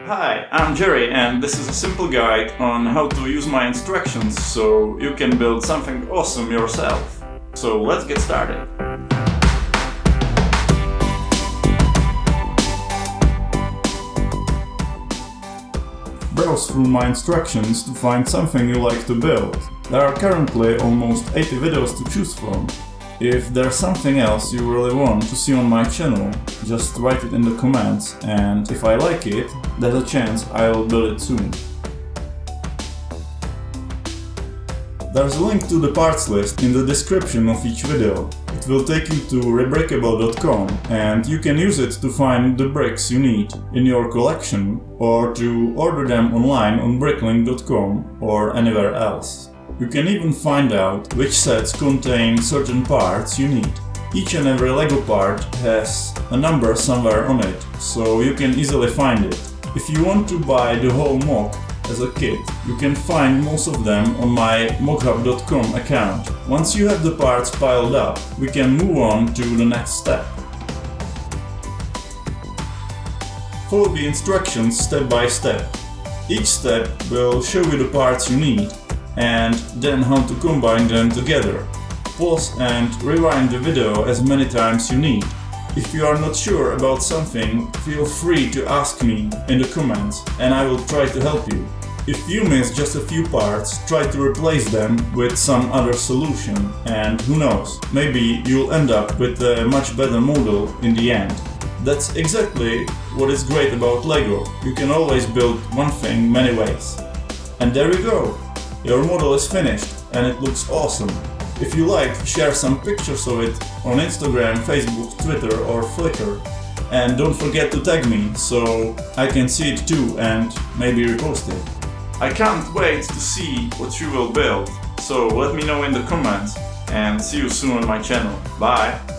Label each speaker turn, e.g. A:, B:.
A: Hi, I'm Jerry and this is a simple guide on how to use my instructions so you can build something awesome yourself. So let's get started. Browse through my instructions to find something you like to build. There are currently almost 80 videos to choose from. If there's something else you really want to see on my channel, just write it in the comments, and if I like it, there's a chance I'll build it soon. There's a link to the parts list in the description of each video. It will take you to rebreakable.com and you can use it to find the bricks you need in your collection or to order them online on bricklink.com or anywhere else. You can even find out which sets contain certain parts you need. Each and every LEGO part has a number somewhere on it, so you can easily find it. If you want to buy the whole MOC as a kit, you can find most of them on my mochub.com account. Once you have the parts piled up, we can move on to the next step. Follow the instructions step by step. Each step will show you the parts you need and then how to combine them together. Pause and rewind the video as many times you need. If you are not sure about something, feel free to ask me in the comments and I will try to help you. If you miss just a few parts, try to replace them with some other solution and who knows, maybe you'll end up with a much better model in the end. That's exactly what is great about LEGO. You can always build one thing many ways. And there you go! Your model is finished and it looks awesome. If you like, share some pictures of it on Instagram, Facebook, Twitter or Flickr. And don't forget to tag me so I can see it too and maybe repost it. I can't wait to see what you will build, so let me know in the comments and see you soon on my channel. Bye!